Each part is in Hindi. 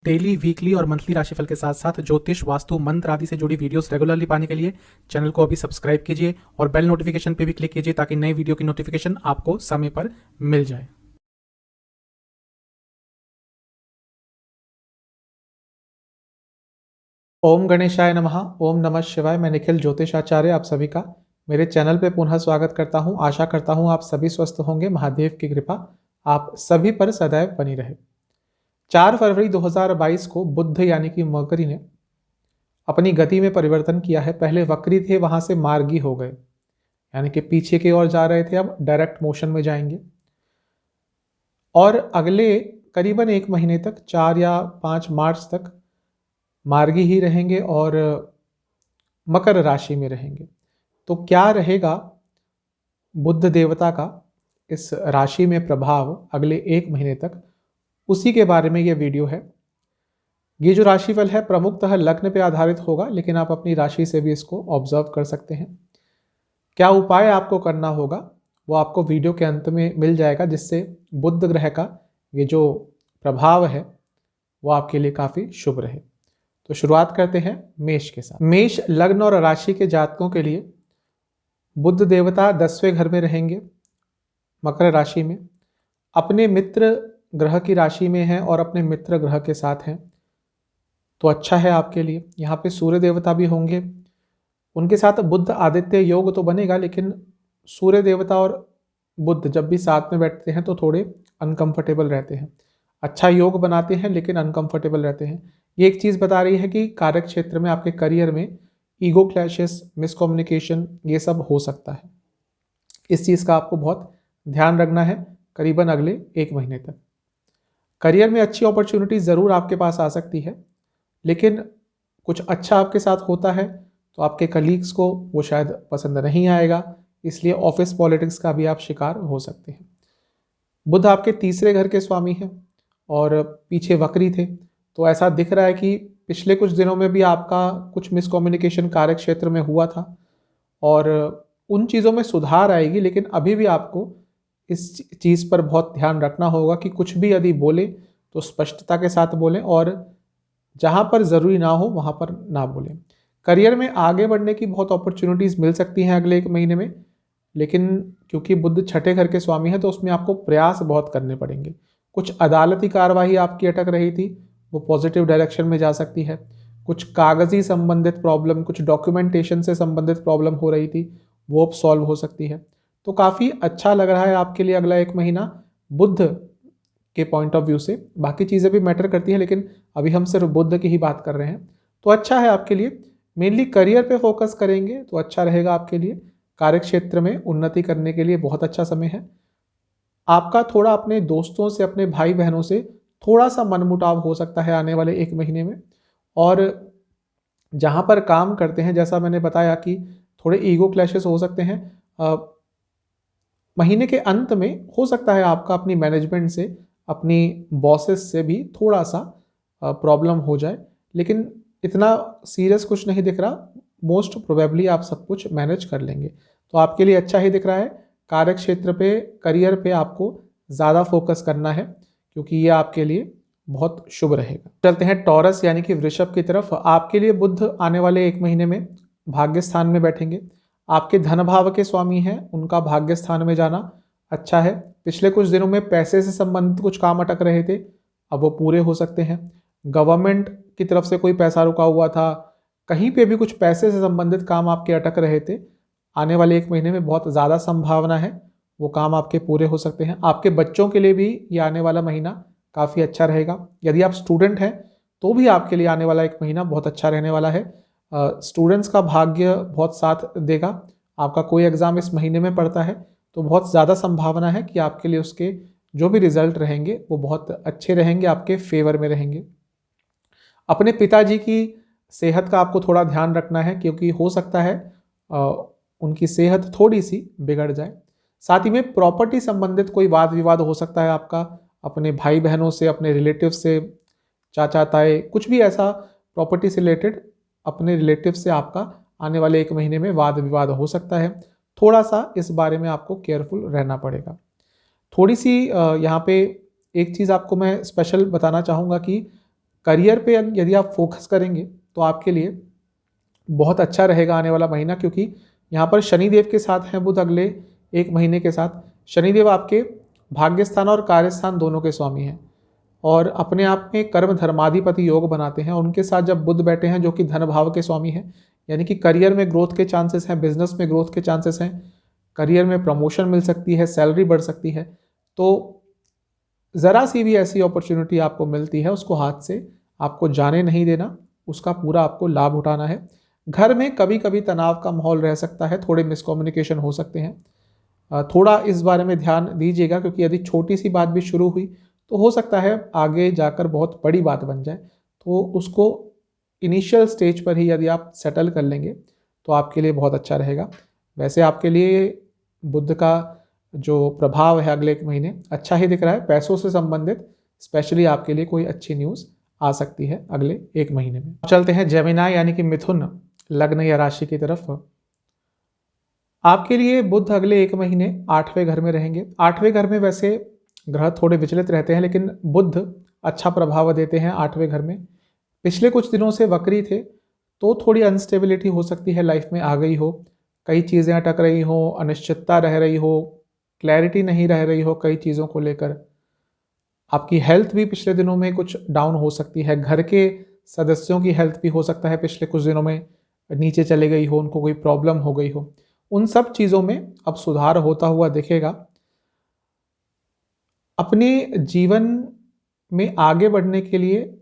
डेली, वीकली और मंथली राशिफल के साथ साथ ज्योतिष, वास्तु, मंत्र आदि से जुड़ी वीडियोस रेगुलरली पाने के लिए चैनल को अभी सब्सक्राइब कीजिए और बेल नोटिफिकेशन पे भी क्लिक कीजिए ताकि नई वीडियो की नोटिफिकेशन आपको समय पर मिल जाए। ओम गणेशाय नमः। ओम नमः शिवाय। मैं निखिल ज्योतिष आचार्य आप सभी का मेरे चैनल पे पुनः स्वागत करता हूं। आशा करता हूं आप सभी स्वस्थ होंगे। महादेव की कृपा आप सभी पर सदैव बनी रहे। 4 फरवरी 2022 को बुध यानी कि मरकरी ने अपनी गति में परिवर्तन किया है। पहले वक्री थे, वहां से मार्गी हो गए, यानी कि पीछे की ओर जा रहे थे, अब डायरेक्ट मोशन में जाएंगे और अगले करीबन 1 महीने तक 4 या 5 मार्च तक मार्गी ही रहेंगे और मकर राशि में रहेंगे। तो क्या रहेगा बुध देवता का इस राशि में प्रभाव अगले 1 महीने तक, उसी के बारे में यह वीडियो है। ये जो राशिफल है प्रमुखतः लग्न पे आधारित होगा, लेकिन आप अपनी राशि से भी इसको ऑब्जर्व कर सकते हैं। क्या उपाय आपको करना होगा वो आपको वीडियो के अंत में मिल जाएगा, जिससे बुध ग्रह का ये जो प्रभाव है वो आपके लिए काफी शुभ रहे। तो शुरुआत करते हैं मेष के साथ। मेष लग्न और राशि के जातकों के लिए बुध देवता 10वें घर में रहेंगे, मकर राशि में, अपने मित्र ग्रह की राशि में हैं और अपने मित्र ग्रह के साथ हैं, तो अच्छा है आपके लिए। यहाँ पे सूर्य देवता भी होंगे, उनके साथ बुध आदित्य योग तो बनेगा, लेकिन सूर्य देवता और बुध जब भी साथ में बैठते हैं तो थोड़े अनकंफर्टेबल रहते हैं। अच्छा योग बनाते हैं लेकिन अनकंफर्टेबल रहते हैं। ये एक चीज़ बता रही है कि कार्य क्षेत्र में, आपके करियर में ईगो क्लैशेस, मिसकम्युनिकेशन, ये सब हो सकता है। इस चीज़ का आपको बहुत ध्यान रखना है करीबन अगले 1 महीने तक। करियर में अच्छी अपॉर्चुनिटी ज़रूर आपके पास आ सकती है, लेकिन कुछ अच्छा आपके साथ होता है तो आपके कलीग्स को वो शायद पसंद नहीं आएगा, इसलिए ऑफिस पॉलिटिक्स का भी आप शिकार हो सकते हैं। बुध आपके 3रे घर के स्वामी हैं और पीछे वक्री थे, तो ऐसा दिख रहा है कि पिछले कुछ दिनों में भी आपका कुछ मिसकम्युनिकेशन कार्य क्षेत्र में हुआ था और उन चीज़ों में सुधार आएगी, लेकिन अभी भी आपको इस चीज़ पर बहुत ध्यान रखना होगा कि कुछ भी यदि बोले तो स्पष्टता के साथ बोलें और जहाँ पर ज़रूरी ना हो वहाँ पर ना बोलें। करियर में आगे बढ़ने की बहुत अपॉर्चुनिटीज़ मिल सकती हैं अगले 1 महीने में, लेकिन क्योंकि बुध 6ठे घर के स्वामी है तो उसमें आपको प्रयास बहुत करने पड़ेंगे। कुछ अदालती कार्यवाही आपकी अटक रही थी, वो पॉजिटिव डायरेक्शन में जा सकती है। कुछ कागज़ी संबंधित प्रॉब्लम, कुछ डॉक्यूमेंटेशन से संबंधित प्रॉब्लम हो रही थी, वो अब सॉल्व हो सकती है। तो काफ़ी अच्छा लग रहा है आपके लिए अगला 1 महीना बुध के पॉइंट ऑफ व्यू से। बाकी चीज़ें भी मैटर करती हैं, लेकिन अभी हम सिर्फ बुध की ही बात कर रहे हैं। तो अच्छा है आपके लिए। मेनली करियर पे फोकस करेंगे तो अच्छा रहेगा आपके लिए। कार्य क्षेत्र में उन्नति करने के लिए बहुत अच्छा समय है। आपका थोड़ा अपने दोस्तों से, अपने भाई बहनों से थोड़ा सा मनमुटाव हो सकता है आने वाले 1 महीने में, और जहाँ पर काम करते हैं, जैसा मैंने बताया कि थोड़े ईगो क्लैशेस हो सकते हैं। महीने के अंत में हो सकता है आपका अपनी मैनेजमेंट से, अपनी बॉसेस से भी थोड़ा सा प्रॉब्लम हो जाए, लेकिन इतना सीरियस कुछ नहीं दिख रहा। मोस्ट प्रोबेबली आप सब कुछ मैनेज कर लेंगे, तो आपके लिए अच्छा ही दिख रहा है। कार्य क्षेत्र पे, करियर पे आपको ज़्यादा फोकस करना है, क्योंकि ये आपके लिए बहुत शुभ रहेगा। चलते हैं टॉरस यानी कि वृषभ की तरफ। आपके लिए बुध आने वाले 1 महीने में भाग्य स्थान में बैठेंगे। आपके धन भाव के स्वामी हैं, उनका भाग्य स्थान में जाना अच्छा है। पिछले कुछ दिनों में पैसे से संबंधित कुछ काम अटक रहे थे, अब वो पूरे हो सकते हैं। गवर्नमेंट की तरफ से कोई पैसा रुका हुआ था, कहीं पे भी कुछ पैसे से संबंधित काम आपके अटक रहे थे, आने वाले 1 महीने में बहुत ज़्यादा संभावना है वो काम आपके पूरे हो सकते हैं। आपके बच्चों के लिए भी ये आने वाला महीना काफ़ी अच्छा रहेगा। यदि आप स्टूडेंट हैं तो भी आपके लिए आने वाला 1 महीना बहुत अच्छा रहने वाला है। स्टूडेंट्स का भाग्य बहुत साथ देगा। आपका कोई एग्ज़ाम इस महीने में पड़ता है तो बहुत ज़्यादा संभावना है कि आपके लिए उसके जो भी रिजल्ट रहेंगे वो बहुत अच्छे रहेंगे, आपके फेवर में रहेंगे। अपने पिताजी की सेहत का आपको थोड़ा ध्यान रखना है, क्योंकि हो सकता है उनकी सेहत थोड़ी सी बिगड़ जाए। साथ ही में प्रॉपर्टी संबंधित कोई वाद विवाद हो सकता है आपका अपने भाई बहनों से, अपने रिलेटिव से, चाचा ताए, कुछ भी ऐसा प्रॉपर्टी से रिलेटेड अपने रिलेटिव से आपका आने वाले 1 महीने में वाद विवाद हो सकता है। थोड़ा सा इस बारे में आपको केयरफुल रहना पड़ेगा। थोड़ी सी यहाँ पे एक चीज़ आपको मैं स्पेशल बताना चाहूँगा कि करियर पे यदि आप फोकस करेंगे तो आपके लिए बहुत अच्छा रहेगा आने वाला महीना, क्योंकि यहाँ पर शनिदेव के साथ हैं बुध अगले एक महीने के साथ। शनिदेव आपके भाग्य स्थान और कार्य स्थान दोनों के स्वामी हैं और अपने आप में कर्म धर्माधिपति योग बनाते हैं। उनके साथ जब बुध बैठे हैं जो कि धन भाव के स्वामी हैं, यानी कि करियर में ग्रोथ के चांसेस हैं, बिजनेस में ग्रोथ के चांसेस हैं, करियर में प्रमोशन मिल सकती है, सैलरी बढ़ सकती है। तो ज़रा सी भी ऐसी अपॉर्चुनिटी आपको मिलती है उसको हाथ से आपको जाने नहीं देना, उसका पूरा आपको लाभ उठाना है। घर में कभी कभी तनाव का माहौल रह सकता है, थोड़े मिसकम्युनिकेशन हो सकते हैं, थोड़ा इस बारे में ध्यान दीजिएगा, क्योंकि यदि छोटी सी बात भी शुरू हुई तो हो सकता है आगे जाकर बहुत बड़ी बात बन जाए। तो उसको इनिशियल स्टेज पर ही यदि आप सेटल कर लेंगे तो आपके लिए बहुत अच्छा रहेगा। वैसे आपके लिए बुध का जो प्रभाव है अगले एक महीने अच्छा ही दिख रहा है। पैसों से संबंधित स्पेशली आपके लिए कोई अच्छी न्यूज़ आ सकती है अगले एक महीने में। चलते हैं जेमिनाई यानी कि मिथुन लग्न या राशि की तरफ। आपके लिए बुध अगले एक महीने 8वें घर में रहेंगे। 8वें घर में वैसे ग्रह थोड़े विचलित रहते हैं, लेकिन बुध अच्छा प्रभाव देते हैं 8वें घर में। पिछले कुछ दिनों से वक्री थे तो थोड़ी अनस्टेबिलिटी हो सकती है, लाइफ में आ गई हो, कई चीज़ें अटक रही हो, अनिश्चितता रह रही हो, क्लैरिटी नहीं रह रही हो कई चीज़ों को लेकर। आपकी हेल्थ भी पिछले दिनों में कुछ डाउन हो सकती है, घर के सदस्यों की हेल्थ भी हो सकता है पिछले कुछ दिनों में नीचे चले गई हो, उनको कोई प्रॉब्लम हो गई हो। उन सब चीज़ों में अब सुधार होता हुआ दिखेगा। अपने जीवन में आगे बढ़ने के लिए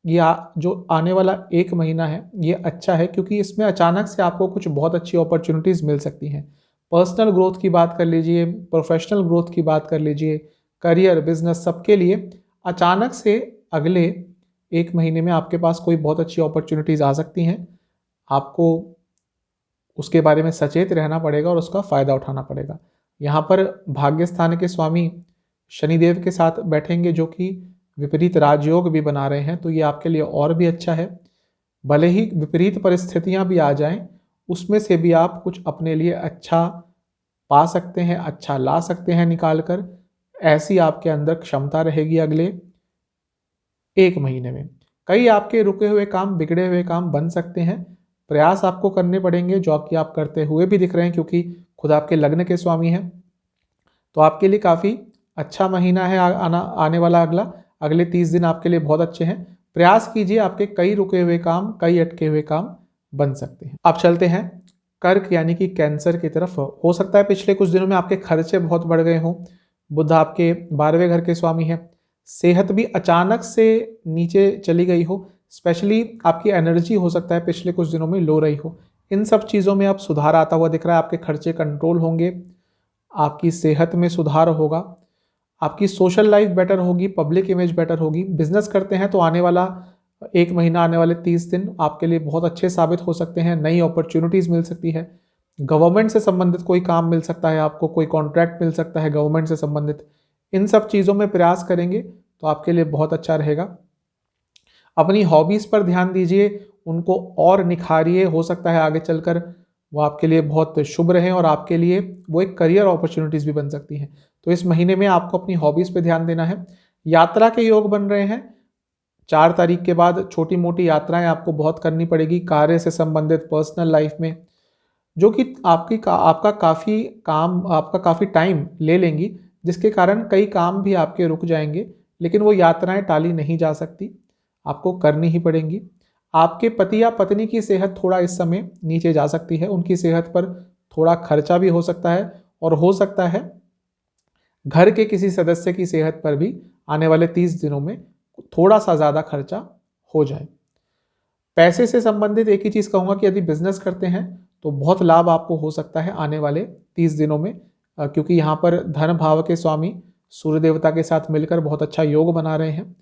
या जो आने वाला एक महीना है ये अच्छा है, क्योंकि इसमें अचानक से आपको कुछ बहुत अच्छी अपॉर्चुनिटीज़ मिल सकती हैं। पर्सनल ग्रोथ की बात कर लीजिए, प्रोफेशनल ग्रोथ की बात कर लीजिए, करियर, बिजनेस, सबके लिए अचानक से अगले एक महीने में आपके पास कोई बहुत अच्छी अपॉर्चुनिटीज़ आ सकती हैं। आपको उसके बारे में सचेत रहना पड़ेगा और उसका फ़ायदा उठाना पड़ेगा। यहाँ पर भाग्य स्थान के स्वामी शनिदेव के साथ बैठेंगे जो कि विपरीत राजयोग भी बना रहे हैं, तो ये आपके लिए और भी अच्छा है। भले ही विपरीत परिस्थितियाँ भी आ जाएं, उसमें से भी आप कुछ अपने लिए अच्छा पा सकते हैं, अच्छा ला सकते हैं निकाल कर। ऐसी आपके अंदर क्षमता रहेगी अगले एक महीने में। कई आपके रुके हुए काम, बिगड़े हुए काम बन सकते हैं। प्रयास आपको करने पड़ेंगे जो कि आप करते हुए भी दिख रहे हैं, क्योंकि खुद आपके लग्न के स्वामी हैं। तो आपके लिए काफ़ी अच्छा महीना है आने वाला अगले 30 दिन आपके लिए बहुत अच्छे हैं। प्रयास कीजिए, आपके कई रुके हुए काम, कई अटके हुए काम बन सकते हैं। अब चलते हैं कर्क यानी कि कैंसर की तरफ। हो सकता है पिछले कुछ दिनों में आपके खर्चे बहुत बढ़ गए हों। बुध आपके 12वें घर के स्वामी हैं। सेहत भी अचानक से नीचे चली गई हो, स्पेशली आपकी एनर्जी हो सकता है पिछले कुछ दिनों में लो रही हो। इन सब चीज़ों में अब सुधार आता हुआ दिख रहा है। आपके खर्चे कंट्रोल होंगे, आपकी सेहत में सुधार होगा, आपकी सोशल लाइफ बेटर होगी, पब्लिक इमेज बेटर होगी। बिजनेस करते हैं तो आने वाला एक महीना, आने वाले 30 दिन आपके लिए बहुत अच्छे साबित हो सकते हैं। नई अपॉर्चुनिटीज़ मिल सकती है, गवर्नमेंट से संबंधित कोई काम मिल सकता है आपको, कोई कॉन्ट्रैक्ट मिल सकता है गवर्नमेंट से संबंधित। इन सब चीज़ों में प्रयास करेंगे तो आपके लिए बहुत अच्छा रहेगा। अपनी हॉबीज़ पर ध्यान दीजिए, उनको और निखारिए। हो सकता है आगे चलकर वो आपके लिए बहुत शुभ रहें और आपके लिए वो एक करियर अपॉर्चुनिटीज़ भी बन सकती हैं। तो इस महीने में आपको अपनी हॉबीज़ पे ध्यान देना है। यात्रा के योग बन रहे हैं। 4 तारीख के बाद छोटी मोटी यात्राएं आपको बहुत करनी पड़ेगी कार्य से संबंधित, पर्सनल लाइफ में, जो कि आपका काफ़ी टाइम ले लेंगी, जिसके कारण कई काम भी आपके रुक जाएंगे। लेकिन वो यात्राएं टाली नहीं जा सकती, आपको करनी ही पड़ेंगी। आपके पति या पत्नी की सेहत थोड़ा इस समय नीचे जा सकती है, उनकी सेहत पर थोड़ा खर्चा भी हो सकता है और हो सकता है घर के किसी सदस्य की सेहत पर भी आने वाले 30 दिनों में थोड़ा सा ज़्यादा खर्चा हो जाए। पैसे से संबंधित एक ही चीज़ कहूँगा कि यदि बिजनेस करते हैं तो बहुत लाभ आपको हो सकता है आने वाले 30 दिनों में, क्योंकि यहाँ पर धन भाव के स्वामी सूर्य देवता के साथ मिलकर बहुत अच्छा योग बना रहे हैं।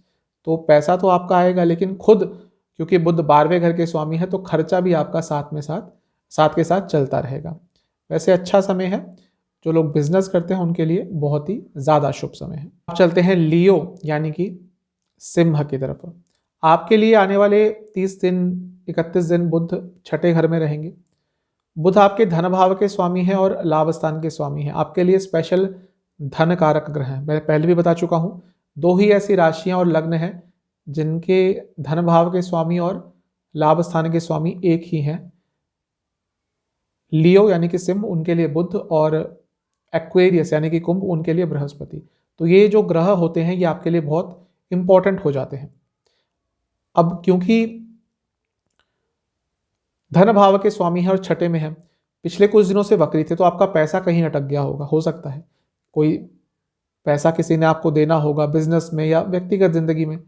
तो पैसा तो आपका आएगा, लेकिन खुद क्योंकि बुध 12वें घर के स्वामी है तो खर्चा भी आपका साथ के साथ चलता रहेगा। वैसे अच्छा समय है, जो लोग बिजनेस करते हैं उनके लिए बहुत ही ज़्यादा शुभ समय है। अब चलते हैं लियो यानी कि सिंह की तरफ। आपके लिए आने वाले 30 दिन 31 दिन बुध 6ठे घर में रहेंगे। बुध आपके धन भाव के स्वामी हैं और लाभ स्थान के स्वामी हैं। आपके लिए स्पेशल धन कारक ग्रह हैं। मैं पहले भी बता चुका हूँ, 2 ही ऐसी राशियां और लग्न हैं जिनके धन भाव के स्वामी और लाभ स्थान के स्वामी एक ही हैं। लियो यानी कि सिंह, उनके लिए बुध, और एक्वेरियस यानी कि कुंभ, उनके लिए बृहस्पति। तो ये जो ग्रह होते हैं ये आपके लिए बहुत इंपॉर्टेंट हो जाते हैं। अब क्योंकि धन भाव के स्वामी है और छठे में है, पिछले कुछ दिनों से वक्री थे, तो आपका पैसा कहीं अटक गया होगा, हो सकता है कोई पैसा किसी ने आपको देना होगा बिजनेस में या व्यक्तिगत जिंदगी में,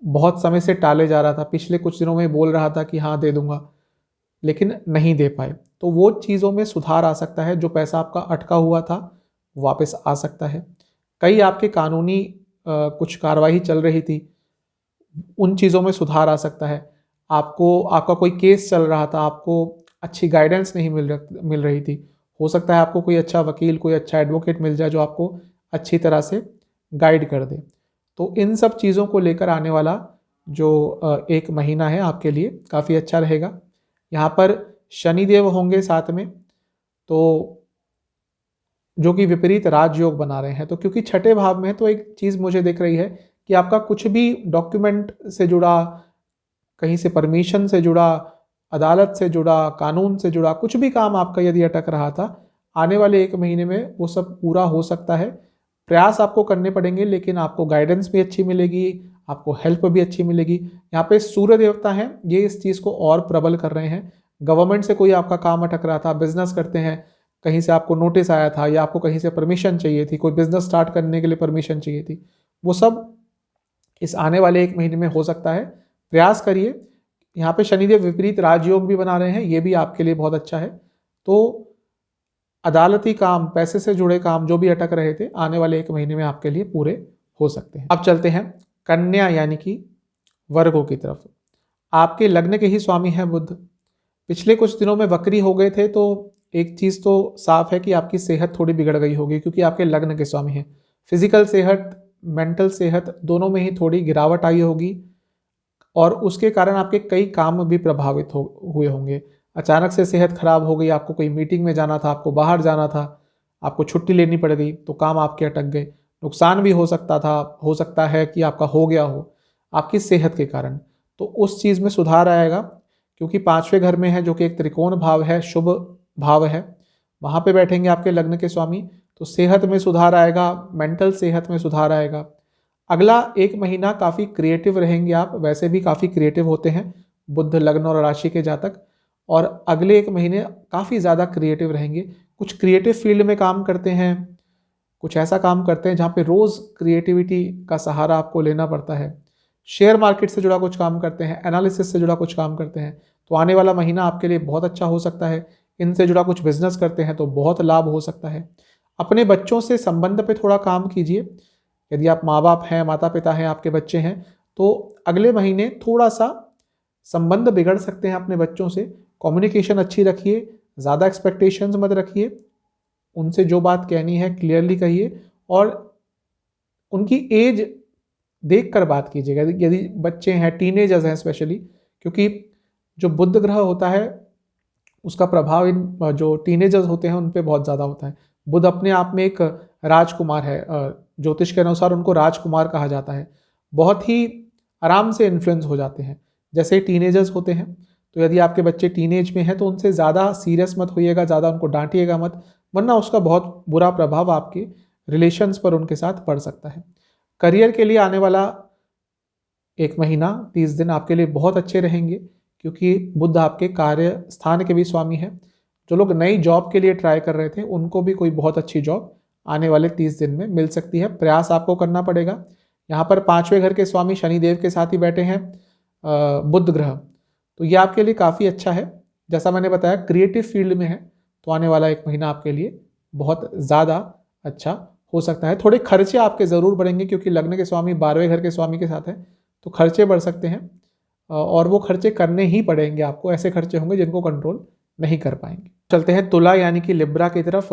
बहुत समय से टाले जा रहा था, पिछले कुछ दिनों में बोल रहा था कि हाँ दे दूंगा, लेकिन नहीं दे पाए। तो वो चीज़ों में सुधार आ सकता है, जो पैसा आपका अटका हुआ था वापस आ सकता है। कई आपके कानूनी कुछ कार्रवाई चल रही थी, उन चीज़ों में सुधार आ सकता है। आपका कोई केस चल रहा था, आपको अच्छी गाइडेंस नहीं मिल रही थी, हो सकता है आपको कोई अच्छा वकील, कोई अच्छा एडवोकेट मिल जाए जो आपको अच्छी तरह से गाइड कर दे। तो इन सब चीज़ों को लेकर आने वाला जो एक महीना है आपके लिए काफ़ी अच्छा रहेगा। यहाँ पर शनिदेव होंगे साथ में, तो जो कि विपरीत राजयोग बना रहे हैं। तो क्योंकि छठे भाव में है, तो एक चीज़ मुझे दिख रही है कि आपका कुछ भी डॉक्यूमेंट से जुड़ा, कहीं से परमिशन से जुड़ा, अदालत से जुड़ा, कानून से जुड़ा कुछ भी काम आपका यदि अटक रहा था, आने वाले एक महीने में वो सब पूरा हो सकता है। प्रयास आपको करने पड़ेंगे, लेकिन आपको गाइडेंस भी अच्छी मिलेगी, आपको हेल्प भी अच्छी मिलेगी। यहाँ पे सूर्य देवता हैं, ये इस चीज़ को और प्रबल कर रहे हैं। गवर्नमेंट से कोई आपका काम अटक रहा था, बिजनेस करते हैं, कहीं से आपको नोटिस आया था या आपको कहीं से परमिशन चाहिए थी, कोई बिजनेस स्टार्ट करने के लिए परमिशन चाहिए थी, वो सब इस आने वाले एक महीने में हो सकता है। प्रयास करिए। यहाँ पे शनिदेव विपरीत राजयोग भी बना रहे हैं, ये भी आपके लिए बहुत अच्छा है। तो अदालती काम, पैसे से जुड़े काम जो भी अटक रहे थे, आने वाले एक महीने में आपके लिए पूरे हो सकते हैं। अब चलते हैं कन्या यानी कि वर्गों की तरफ। आपके लग्न के ही स्वामी हैं बुध, पिछले कुछ दिनों में वक्री हो गए थे, तो एक चीज़ तो साफ है कि आपकी सेहत थोड़ी बिगड़ गई होगी, क्योंकि आपके लग्न के स्वामी हैं। फिजिकल सेहत, मेंटल सेहत, दोनों में ही थोड़ी गिरावट आई होगी, और उसके कारण आपके कई काम भी प्रभावित हुए होंगे। अचानक से सेहत खराब हो गई, आपको कोई मीटिंग में जाना था, आपको बाहर जाना था, आपको छुट्टी लेनी पड़ गई, तो काम आपके अटक गए। नुकसान भी हो सकता था, हो सकता है कि आपका हो गया हो आपकी सेहत के कारण। तो उस चीज़ में सुधार आएगा, क्योंकि पांचवें घर में है जो कि एक त्रिकोण भाव है, शुभ भाव है, वहाँ पे बैठेंगे आपके लग्न के स्वामी, तो सेहत में सुधार आएगा, मेंटल सेहत में सुधार आएगा। अगला एक महीना काफ़ी क्रिएटिव रहेंगे आप, वैसे भी काफ़ी क्रिएटिव होते हैं बुध लग्न और राशि के जातक, और अगले एक महीने काफ़ी ज़्यादा क्रिएटिव रहेंगे। कुछ क्रिएटिव फील्ड में काम करते हैं, कुछ ऐसा काम करते हैं जहाँ पे रोज़ क्रिएटिविटी का सहारा आपको लेना पड़ता है। शेयर मार्केट से जुड़ा कुछ काम करते हैं, एनालिसिस से जुड़ा कुछ काम करते हैं, तो आने वाला महीना आपके लिए बहुत अच्छा हो सकता है। इनसे जुड़ा कुछ बिजनेस करते हैं तो बहुत लाभ हो सकता है। अपने बच्चों से संबंध पे थोड़ा काम कीजिए। यदि आप माँ बाप हैं, माता पिता हैं, आपके बच्चे हैं, तो अगले महीने थोड़ा सा संबंध बिगड़ सकते हैं अपने बच्चों से। कम्युनिकेशन अच्छी रखिए, ज़्यादा एक्सपेक्टेशंस मत रखिए, उनसे जो बात कहनी है क्लियरली कहिए, और उनकी एज देख कर बात कीजिएगा। यदि बच्चे हैं, टीनेजर्स हैं स्पेशली, क्योंकि जो बुध ग्रह होता है उसका प्रभाव इन जो टीनेजर्स होते हैं उन पे बहुत ज़्यादा होता है। बुध अपने आप में एक राजकुमार है, ज्योतिष के अनुसार उनको राजकुमार कहा जाता है। बहुत ही आराम से इन्फ्लुएंस हो जाते हैं जैसे ही टीनेजर्स होते हैं। तो यदि आपके बच्चे टीनेज में हैं तो उनसे ज़्यादा सीरियस मत होइएगा, ज़्यादा उनको डांटिएगा मत, वरना उसका बहुत बुरा प्रभाव आपके रिलेशंस पर उनके साथ पड़ सकता है। करियर के लिए आने वाला एक महीना 30 दिन आपके लिए बहुत अच्छे रहेंगे, क्योंकि बुध आपके कार्य स्थान के भी स्वामी हैं। जो लोग नई जॉब के लिए ट्राई कर रहे थे उनको भी कोई बहुत अच्छी जॉब आने वाले 30 दिन में मिल सकती है। प्रयास आपको करना पड़ेगा। यहाँ पर पांचवें घर के स्वामी शनिदेव के साथ ही बैठे हैं बुध ग्रह, तो ये आपके लिए काफ़ी अच्छा है। जैसा मैंने बताया क्रिएटिव फील्ड में है, तो आने वाला एक महीना आपके लिए बहुत ज़्यादा अच्छा हो सकता है। थोड़े खर्चे आपके ज़रूर बढ़ेंगे, क्योंकि लग्न के स्वामी 12वें घर के स्वामी के साथ है, तो खर्चे बढ़ सकते हैं, और वो खर्चे करने ही पड़ेंगे आपको। ऐसे खर्चे होंगे जिनको कंट्रोल नहीं कर पाएंगे। चलते हैं तुला यानी कि लिब्रा की तरफ।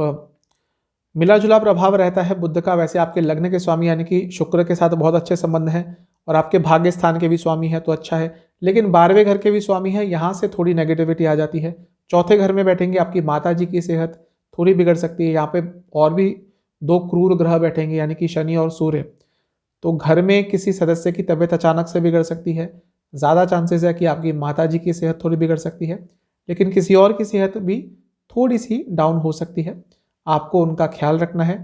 मिला जुला प्रभाव रहता है बुध का। वैसे आपके लग्न के स्वामी यानी कि शुक्र के साथ बहुत अच्छे संबंध हैं, और आपके भाग्य स्थान के भी स्वामी है तो अच्छा है, लेकिन 12वें घर के भी स्वामी है, यहाँ से थोड़ी नेगेटिविटी आ जाती है। चौथे घर में बैठेंगे, आपकी माता जी की सेहत थोड़ी बिगड़ सकती है। यहाँ पे और भी 2 क्रूर ग्रह बैठेंगे यानी कि शनि और सूर्य, तो घर में किसी सदस्य की तबीयत अचानक से बिगड़ सकती है। ज़्यादा चांसेस है कि आपकी माता जी की सेहत थोड़ी बिगड़ सकती है, लेकिन किसी और की सेहत भी थोड़ी सी डाउन हो सकती है। आपको उनका ख्याल रखना है।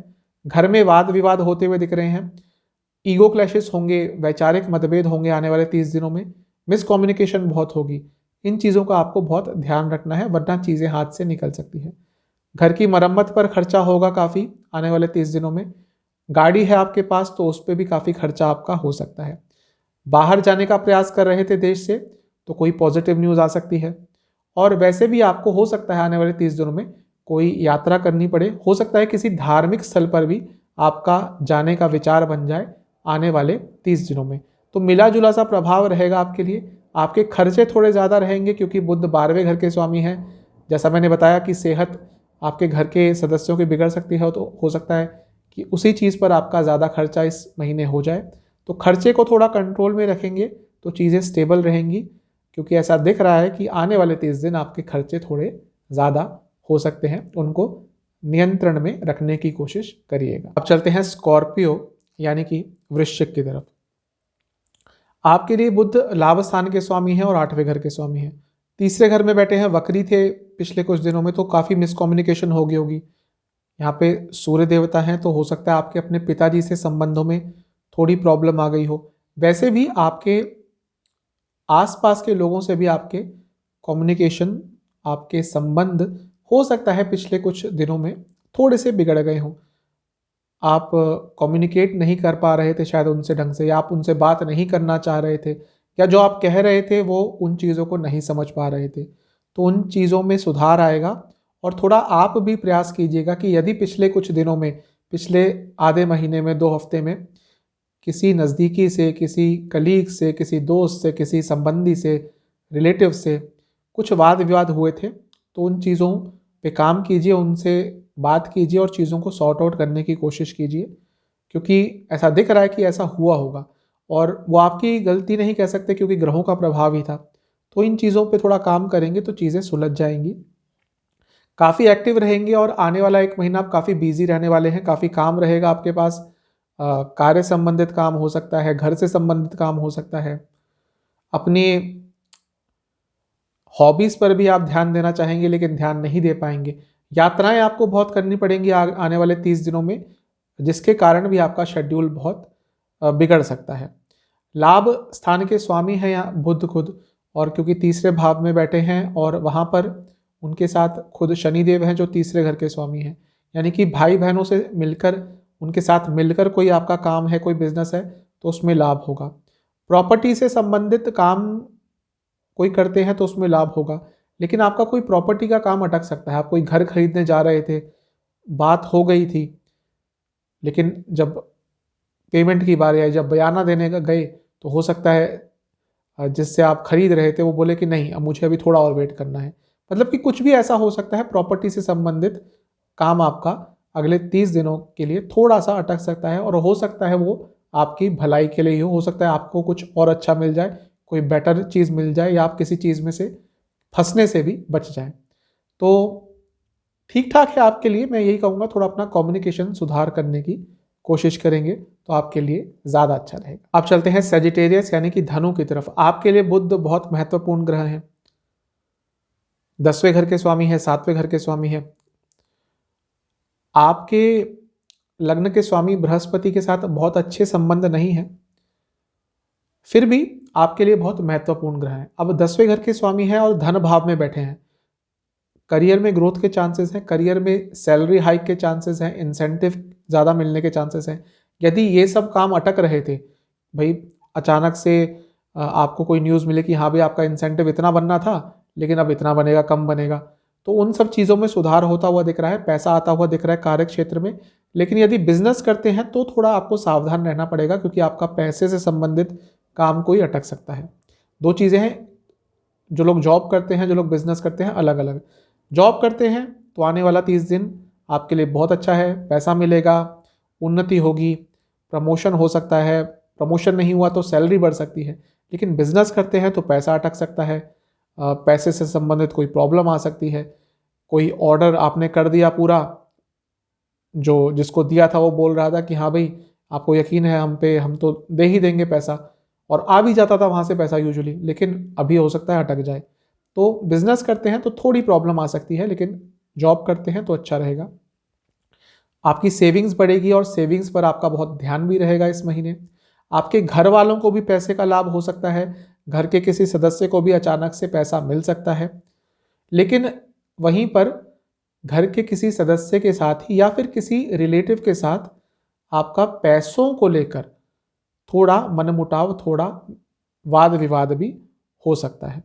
घर में वाद विवाद होते हुए दिख रहे हैं। ईगो क्लैशेस होंगे, वैचारिक मतभेद होंगे आने वाले 30 दिनों में। मिसकम्युनिकेशन बहुत होगी। इन चीज़ों का आपको बहुत ध्यान रखना है, वरना चीज़ें हाथ से निकल सकती है। घर की मरम्मत पर खर्चा होगा काफ़ी आने वाले 30 दिनों में। गाड़ी है आपके पास तो उस पर भी काफ़ी खर्चा आपका हो सकता है। बाहर जाने का प्रयास कर रहे थे देश से, तो कोई पॉजिटिव न्यूज़ आ सकती है। और वैसे भी आपको हो सकता है आने वाले 30 दिनों में कोई यात्रा करनी पड़े। हो सकता है किसी धार्मिक स्थल पर भी आपका जाने का विचार बन जाए आने वाले 30 दिनों में। तो मिला जुला सा प्रभाव रहेगा आपके लिए। आपके खर्चे थोड़े ज़्यादा रहेंगे क्योंकि बुध 12वें घर के स्वामी हैं। जैसा मैंने बताया कि सेहत आपके घर के सदस्यों की बिगड़ सकती है, तो हो सकता है कि उसी चीज़ पर आपका ज़्यादा खर्चा इस महीने हो जाए। तो खर्चे को थोड़ा कंट्रोल में रखेंगे तो चीज़ें स्टेबल रहेंगी, क्योंकि ऐसा दिख रहा है कि आने वाले 30 दिन आपके खर्चे थोड़े ज़्यादा हो सकते हैं। उनको नियंत्रण में रखने की कोशिश करिएगा। अब चलते हैं स्कॉर्पियो यानी कि वृश्चिक की तरफ। आपके लिए बुध लाभ स्थान के स्वामी हैं और 8वें घर के स्वामी हैं। तीसरे घर में बैठे हैं, वक्री थे पिछले कुछ दिनों में, तो काफ़ी मिसकम्युनिकेशन हो गई होगी। यहाँ पे सूर्य देवता हैं, तो हो सकता है आपके अपने पिताजी से संबंधों में थोड़ी प्रॉब्लम आ गई हो। वैसे भी आपके आसपास के लोगों से भी आपके कम्युनिकेशन, आपके संबंध हो सकता है पिछले कुछ दिनों में थोड़े से बिगड़ गए हों। आप कम्युनिकेट नहीं कर पा रहे थे शायद उनसे ढंग से, या आप उनसे बात नहीं करना चाह रहे थे, या जो आप कह रहे थे वो उन चीज़ों को नहीं समझ पा रहे थे। तो उन चीज़ों में सुधार आएगा। और थोड़ा आप भी प्रयास कीजिएगा कि यदि पिछले कुछ दिनों में, पिछले आधे महीने में, 2 हफ्ते में किसी नज़दीकी से, किसी कलीग से, किसी दोस्त से, किसी संबंधी से, रिलेटिव से कुछ वाद विवाद हुए थे, तो उन चीज़ों पे काम कीजिए, उनसे बात कीजिए और चीज़ों को सॉर्ट आउट करने की कोशिश कीजिए, क्योंकि ऐसा दिख रहा है कि ऐसा हुआ होगा और वो आपकी गलती नहीं कह सकते क्योंकि ग्रहों का प्रभाव ही था। तो इन चीज़ों पे थोड़ा काम करेंगे तो चीज़ें सुलझ जाएंगी। काफ़ी एक्टिव रहेंगे और आने वाला 1 महीना आप काफ़ी बिजी रहने वाले हैं। काफ़ी काम रहेगा आपके पास। कार्य संबंधित काम हो सकता है, घर से संबंधित काम हो सकता है। अपनी हॉबीज़ पर भी आप ध्यान देना चाहेंगे लेकिन ध्यान नहीं दे पाएंगे। यात्राएं आपको बहुत करनी पड़ेंगी आने वाले 30 दिनों में, जिसके कारण भी आपका शेड्यूल बहुत बिगड़ सकता है। लाभ स्थान के स्वामी हैं यहाँ बुध खुद, और क्योंकि तीसरे भाव में बैठे हैं और वहाँ पर उनके साथ खुद शनिदेव हैं जो तीसरे घर के स्वामी हैं, यानी कि भाई बहनों से मिलकर, उनके साथ मिलकर कोई आपका काम है, कोई बिजनेस है, तो उसमें लाभ होगा। प्रॉपर्टी से संबंधित काम कोई करते हैं तो उसमें लाभ होगा, लेकिन आपका कोई प्रॉपर्टी का काम अटक सकता है। आप कोई घर खरीदने जा रहे थे, बात हो गई थी, लेकिन जब पेमेंट की बारी आई, जब बयाना देने का गए, तो हो सकता है जिससे आप खरीद रहे थे वो बोले कि नहीं, अब मुझे अभी थोड़ा और वेट करना है। मतलब कि कुछ भी ऐसा हो सकता है, प्रॉपर्टी से संबंधित काम आपका अगले 30 दिनों के लिए थोड़ा सा अटक सकता है, और हो सकता है वो आपकी भलाई के लिए ही हो सकता है आपको कुछ और अच्छा मिल जाए, कोई बेटर चीज़ मिल जाए, या आप किसी चीज़ में से फंसने से भी बच जाए। तो ठीक ठाक है आपके लिए। मैं यही कहूँगा थोड़ा अपना कम्युनिकेशन सुधार करने की कोशिश करेंगे तो आपके लिए ज़्यादा अच्छा रहेगा। अब चलते हैं सेजिटेरियस यानी कि धनु की तरफ। आपके लिए बुध बहुत महत्वपूर्ण ग्रह हैं। 10वें घर के स्वामी है, 7वें घर के स्वामी है। आपके लग्न के स्वामी बृहस्पति के साथ बहुत अच्छे संबंध नहीं है, फिर भी आपके लिए बहुत महत्वपूर्ण ग्रह है। अब 10वें घर के स्वामी है और धन भाव में बैठे हैं। करियर में ग्रोथ के चांसेस हैं, करियर में सैलरी हाइक के चांसेस हैं, इंसेंटिव ज़्यादा मिलने के चांसेस हैं। यदि ये सब काम अटक रहे थे, भाई अचानक से आपको कोई न्यूज़ मिले कि हाँ भाई आपका इंसेंटिव इतना बनना था लेकिन अब इतना बनेगा, कम बनेगा, तो उन सब चीज़ों में सुधार होता हुआ दिख रहा है, पैसा आता हुआ दिख रहा है कार्य क्षेत्र में। लेकिन यदि बिजनेस करते हैं तो थोड़ा आपको सावधान रहना पड़ेगा, क्योंकि आपका पैसे से संबंधित काम कोई अटक सकता है। 2 चीज़ें हैं, जो लोग जॉब करते हैं, जो लोग बिजनेस करते हैं, अलग अलग। जॉब करते हैं तो आने वाला 30 दिन आपके लिए बहुत अच्छा है, पैसा मिलेगा, उन्नति होगी, प्रमोशन हो सकता है, प्रमोशन नहीं हुआ तो सैलरी बढ़ सकती है। लेकिन बिजनेस करते हैं तो पैसा अटक सकता है, पैसे से संबंधित कोई प्रॉब्लम आ सकती है। कोई ऑर्डर आपने कर दिया पूरा, जो जिसको दिया था वो बोल रहा था कि हाँ भाई आपको यकीन है हम पे, हम तो दे ही देंगे पैसा, और आ भी जाता था वहाँ से पैसा यूजुअली, लेकिन अभी हो सकता है अटक जाए। तो बिजनेस करते हैं तो थोड़ी प्रॉब्लम आ सकती है, लेकिन जॉब करते हैं तो अच्छा रहेगा। आपकी सेविंग्स बढ़ेगी और सेविंग्स पर आपका बहुत ध्यान भी रहेगा इस महीने। आपके घर वालों को भी पैसे का लाभ हो सकता है, घर के किसी सदस्य को भी अचानक से पैसा मिल सकता है। लेकिन वहीं पर घर के किसी सदस्य के साथ ही या फिर किसी रिलेटिव के साथ आपका पैसों को लेकर थोड़ा मनमुटाव, थोड़ा वाद विवाद भी हो सकता है।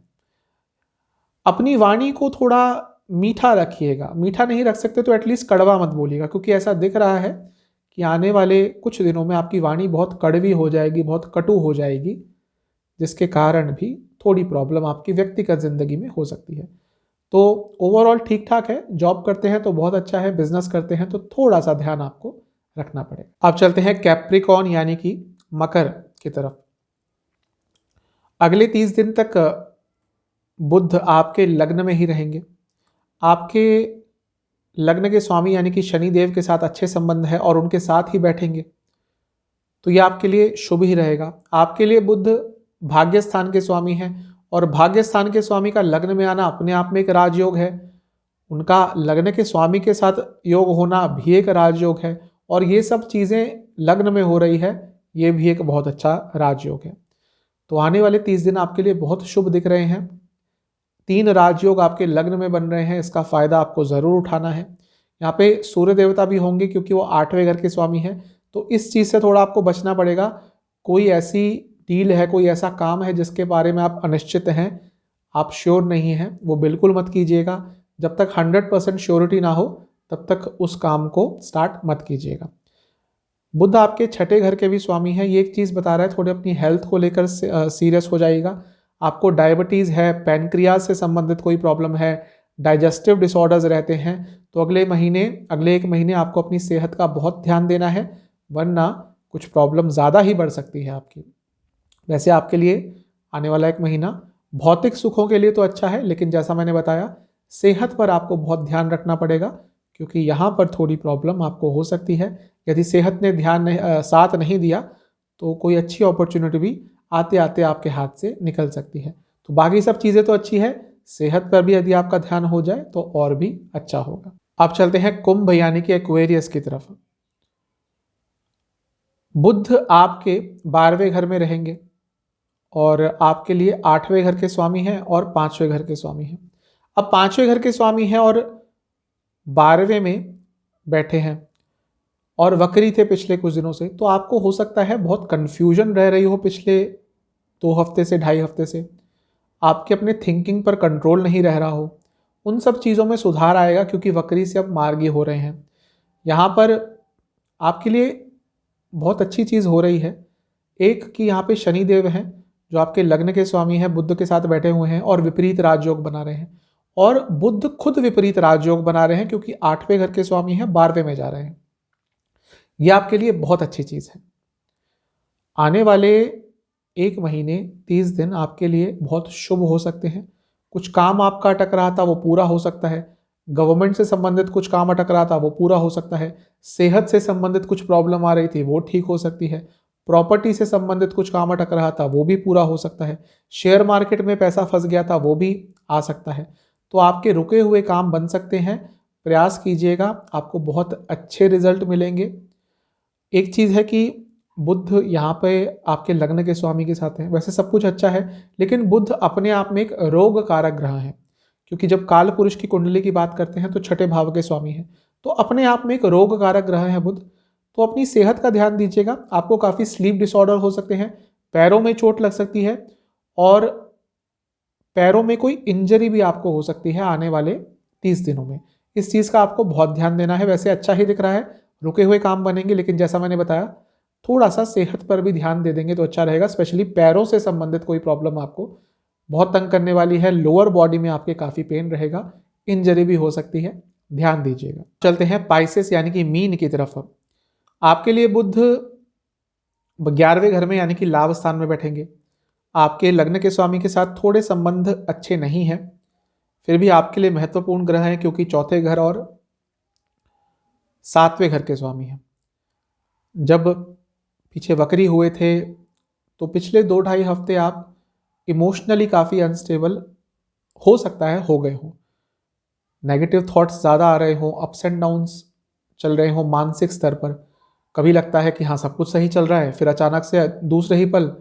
अपनी वाणी को थोड़ा मीठा रखिएगा, मीठा नहीं रख सकते तो एटलीस्ट कड़वा मत बोलिएगा, क्योंकि ऐसा दिख रहा है कि आने वाले कुछ दिनों में आपकी वाणी बहुत कड़वी हो जाएगी, बहुत कटु हो जाएगी, जिसके कारण भी थोड़ी प्रॉब्लम आपकी व्यक्तिगत जिंदगी में हो सकती है। तो ओवरऑल ठीक ठाक है। जॉब करते हैं तो बहुत अच्छा है, बिजनेस करते हैं तो थोड़ा सा ध्यान आपको रखना पड़ेगा। अब चलते हैं कैप्रिकॉन यानी कि मकर की तरफ। अगले 30 दिन तक बुध आपके लग्न में ही रहेंगे। आपके लग्न के स्वामी यानी कि शनि देव के साथ अच्छे संबंध है और उनके साथ ही बैठेंगे, तो ये आपके लिए शुभ ही रहेगा। आपके लिए बुध भाग्य स्थान के स्वामी हैं, और भाग्य स्थान के स्वामी का लग्न में आना अपने आप में एक राजयोग है। उनका लग्न के स्वामी के साथ योग होना भी एक राजयोग है, और ये सब चीज़ें लग्न में हो रही है, ये भी एक बहुत अच्छा राजयोग है। तो आने वाले 30 दिन आपके लिए बहुत शुभ दिख रहे हैं। 3 राजयोग आपके लग्न में बन रहे हैं, इसका फायदा आपको ज़रूर उठाना है। यहाँ पे सूर्य देवता भी होंगे क्योंकि वो 8वें घर के स्वामी हैं, तो इस चीज़ से थोड़ा आपको बचना पड़ेगा। कोई ऐसी डील है, कोई ऐसा काम है जिसके बारे में आप अनिश्चित हैं, आप श्योर नहीं हैं, वो बिल्कुल मत कीजिएगा। जब तक 100% श्योरिटी ना हो तब तक उस काम को स्टार्ट मत कीजिएगा। बुध आपके 6ठे घर के भी स्वामी हैं, ये एक चीज़ बता रहा है थोड़े अपनी हेल्थ को लेकर सीरियस हो जाइएगा। आपको डायबिटीज़ है, पैनक्रियाज से संबंधित कोई प्रॉब्लम है, डाइजेस्टिव डिसऑर्डर्स रहते हैं, तो अगले एक महीने आपको अपनी सेहत का बहुत ध्यान देना है, वरना कुछ प्रॉब्लम ज़्यादा ही बढ़ सकती है आपकी। वैसे आपके लिए आने वाला एक महीना भौतिक सुखों के लिए तो अच्छा है, लेकिन जैसा मैंने बताया सेहत पर आपको बहुत ध्यान रखना पड़ेगा, क्योंकि यहाँ पर थोड़ी प्रॉब्लम आपको हो सकती है। यदि सेहत ने साथ नहीं दिया तो कोई अच्छी अपॉर्चुनिटी भी आते आते आपके हाथ से निकल सकती है। तो बाकी सब चीज़ें तो अच्छी है, सेहत पर भी यदि आपका ध्यान हो जाए तो और भी अच्छा होगा। अब चलते हैं कुंभ यानी कि एक्वेरियस की तरफ। बुध आपके 12वें घर में रहेंगे और आपके लिए 8वें घर के स्वामी हैं और 5वें घर के स्वामी हैं। अब 5वें घर के स्वामी हैं और 12वें में बैठे हैं और वक्री थे पिछले कुछ दिनों से, तो आपको हो सकता है बहुत कन्फ्यूजन रह रही हो पिछले 2 हफ्ते से, 2.5 हफ्ते से, आपके अपने थिंकिंग पर कंट्रोल नहीं रह रहा हो। उन सब चीज़ों में सुधार आएगा क्योंकि वक्री से अब मार्गी हो रहे हैं। यहाँ पर आपके लिए बहुत अच्छी चीज़ हो रही है, एक कि यहाँ पे शनि देव हैं जो आपके लग्न के स्वामी हैं, बुध के साथ बैठे हुए हैं और विपरीत राजयोग बना रहे हैं, और बुध खुद विपरीत राजयोग बना रहे हैं क्योंकि 8वें घर के स्वामी हैं, 12वें में जा रहे हैं। यह आपके लिए बहुत अच्छी चीज़ है। आने वाले एक महीने 30 दिन आपके लिए बहुत शुभ हो सकते हैं। कुछ काम आपका अटक रहा था वो पूरा हो सकता है, गवर्नमेंट से संबंधित कुछ काम अटक रहा था वो पूरा हो सकता है, सेहत से संबंधित कुछ प्रॉब्लम आ रही थी वो ठीक हो सकती है, प्रॉपर्टी से संबंधित कुछ काम अटक रहा था वो भी पूरा हो सकता है, शेयर मार्केट में पैसा फंस गया था वो भी आ सकता है। तो आपके रुके हुए काम बन सकते हैं, प्रयास कीजिएगा, आपको बहुत अच्छे रिजल्ट मिलेंगे। एक चीज़ है कि बुध यहाँ पे आपके लग्न के स्वामी के साथ हैं, वैसे सब कुछ अच्छा है, लेकिन बुध अपने आप में एक रोग कारक ग्रह है, क्योंकि जब काल पुरुष की कुंडली की बात करते हैं तो 6ठे भाव के स्वामी हैं, तो अपने आप में एक रोग कारक ग्रह है बुध। तो अपनी सेहत का ध्यान दीजिएगा, आपको काफ़ी स्लीप डिसऑर्डर हो सकते हैं, पैरों में चोट लग सकती है और पैरों में कोई इंजरी भी आपको हो सकती है आने वाले 30 दिनों में। इस चीज़ का आपको बहुत ध्यान देना है। वैसे अच्छा ही दिख रहा है, रुके हुए काम बनेंगे, लेकिन जैसा मैंने बताया थोड़ा सा सेहत पर भी ध्यान दे देंगे तो अच्छा रहेगा। स्पेशली पैरों से संबंधित कोई प्रॉब्लम आपको बहुत तंग करने वाली है, लोअर बॉडी में आपके काफ़ी पेन रहेगा, इंजरी भी हो सकती है, ध्यान दीजिएगा। चलते हैं पाइसेस यानी कि मीन की तरफ। आपके लिए बुध 11वें घर में यानी कि लाभ स्थान में बैठेंगे। आपके लग्न के स्वामी के साथ थोड़े संबंध अच्छे नहीं हैं, फिर भी आपके लिए महत्वपूर्ण ग्रह हैं क्योंकि 4थे घर और 7वें घर के स्वामी हैं। जब पीछे वक्री हुए थे, तो पिछले 2-2.5 हफ्ते आप इमोशनली काफ़ी अनस्टेबल हो सकता है हो गए हों। नेगेटिव थॉट्स ज़्यादा आ रहे हों, अप्स एंड डाउन्स चल रहे हों मानसिक स्तर पर। कभी लगता है कि हाँ सब कुछ सही चल रहा है, फिर अचानक से दूसरे ही पल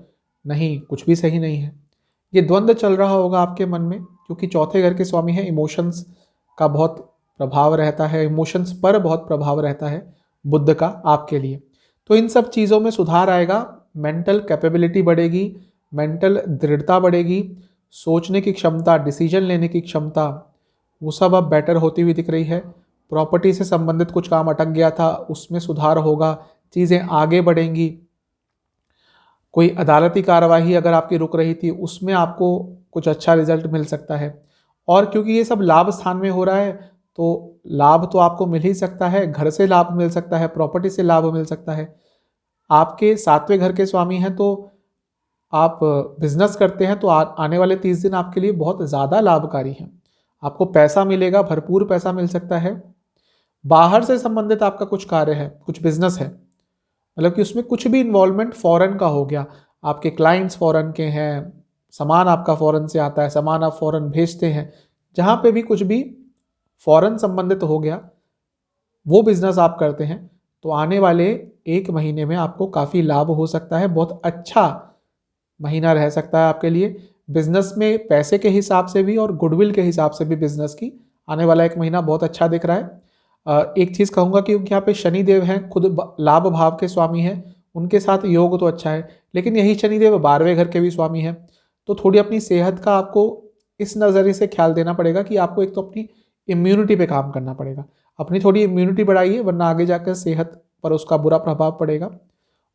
नहीं, कुछ भी सही नहीं है। ये द्वंद्व चल रहा होगा आपके मन में, क्योंकि चौथे घर के स्वामी हैं। इमोशंस का बहुत प्रभाव रहता है, इमोशंस पर बहुत प्रभाव रहता है बुध का आपके लिए। तो इन सब चीज़ों में सुधार आएगा, मेंटल कैपेबिलिटी बढ़ेगी, मेंटल दृढ़ता बढ़ेगी, सोचने की क्षमता, डिसीजन लेने की क्षमता, वो सब अब बेटर होती हुई दिख रही है। प्रॉपर्टी से संबंधित कुछ काम अटक गया था, उसमें सुधार होगा, चीज़ें आगे बढ़ेंगी। कोई अदालती कार्यवाही अगर आपकी रुक रही थी, उसमें आपको कुछ अच्छा रिजल्ट मिल सकता है। और क्योंकि ये सब लाभ स्थान में हो रहा है, तो लाभ तो आपको मिल ही सकता है, घर से लाभ मिल सकता है, प्रॉपर्टी से लाभ मिल सकता है। आपके 7वें घर के स्वामी हैं, तो आप बिजनेस करते हैं, तो आने वाले 30 दिन आपके लिए बहुत ज़्यादा लाभकारी हैं। आपको पैसा मिलेगा, भरपूर पैसा मिल सकता है। बाहर से संबंधित आपका कुछ कार्य है, कुछ बिजनेस है, मतलब कि उसमें कुछ भी इन्वॉल्वमेंट फॉरेन का हो गया, आपके क्लाइंट्स फॉरेन के हैं, सामान आपका फॉरेन से आता है, सामान आप फॉरेन भेजते हैं, जहाँ पे भी कुछ भी फॉरेन संबंधित हो गया, वो बिजनेस आप करते हैं, तो आने वाले 1 महीने में आपको काफ़ी लाभ हो सकता है। बहुत अच्छा महीना रह सकता है आपके लिए, बिजनेस में पैसे के हिसाब से भी और गुडविल के हिसाब से भी। बिजनेस की आने वाला 1 महीना बहुत अच्छा दिख रहा है। एक चीज़ कहूँगा कि यहाँ पे शनिदेव हैं, खुद लाभ भाव के स्वामी हैं, उनके साथ योग तो अच्छा है, लेकिन यही शनिदेव 12वें घर के भी स्वामी हैं। तो थोड़ी अपनी सेहत का आपको इस नज़रिए से ख्याल देना पड़ेगा कि आपको एक तो अपनी इम्यूनिटी पे काम करना पड़ेगा, अपनी थोड़ी इम्यूनिटी बढ़ाइए, वरना आगे जाकर सेहत पर उसका बुरा प्रभाव पड़ेगा।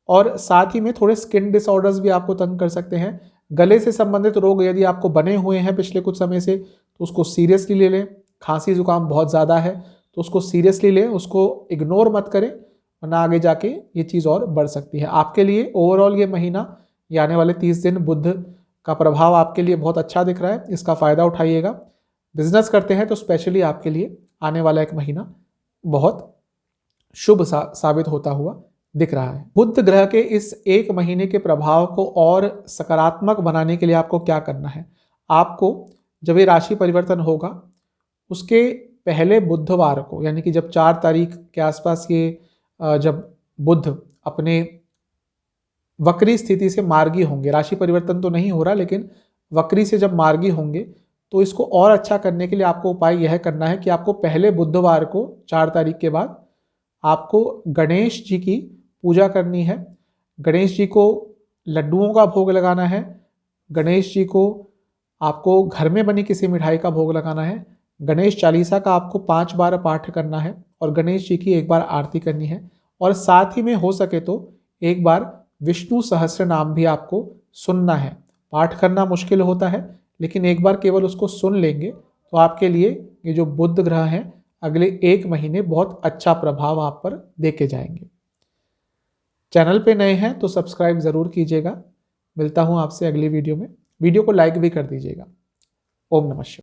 और साथ ही में थोड़े स्किन डिसऑर्डर्स भी आपको तंग कर सकते हैं। गले से संबंधित रोग यदि आपको बने हुए हैं पिछले कुछ समय से, तो उसको सीरियसली ले लें। खांसी जुकाम बहुत ज़्यादा है, तो उसको सीरियसली लें, उसको इग्नोर मत करें, वरना आगे जाके ये चीज़ और बढ़ सकती है। आपके लिए ओवरऑल ये महीना, ये आने वाले 30 दिन बुध का प्रभाव आपके लिए बहुत अच्छा दिख रहा है, इसका फ़ायदा उठाइएगा। बिजनेस करते हैं तो स्पेशली आपके लिए आने वाला 1 महीना बहुत शुभ साबित होता हुआ दिख रहा है। बुध ग्रह के इस 1 महीने के प्रभाव को और सकारात्मक बनाने के लिए आपको क्या करना है? आपको जब ये राशि परिवर्तन होगा, उसके पहले बुधवार को, यानी कि जब 4 तारीख के आसपास ये जब बुध अपने वक्री स्थिति से मार्गी होंगे, राशि परिवर्तन तो नहीं हो रहा, लेकिन वक्री से जब मार्गी होंगे, तो इसको और अच्छा करने के लिए आपको उपाय यह करना है कि आपको पहले बुधवार को 4 तारीख के बाद आपको गणेश जी की पूजा करनी है। गणेश जी को लड्डुओं का भोग लगाना है। गणेश जी को आपको घर में बनी किसी मिठाई का भोग लगाना है। गणेश चालीसा का आपको 5 बार पाठ करना है और गणेश जी की 1 बार आरती करनी है। और साथ ही में हो सके तो 1 बार विष्णु सहस्त्र नाम भी आपको सुनना है। पाठ करना मुश्किल होता है, लेकिन 1 बार केवल उसको सुन लेंगे तो आपके लिए ये जो बुध ग्रह हैं, अगले 1 महीने बहुत अच्छा प्रभाव आप पर देके जाएंगे। चैनल पे नए हैं तो सब्सक्राइब ज़रूर कीजिएगा। मिलता हूँ आपसे अगली वीडियो में। वीडियो को लाइक भी कर दीजिएगा। ओम नमः शिवाय।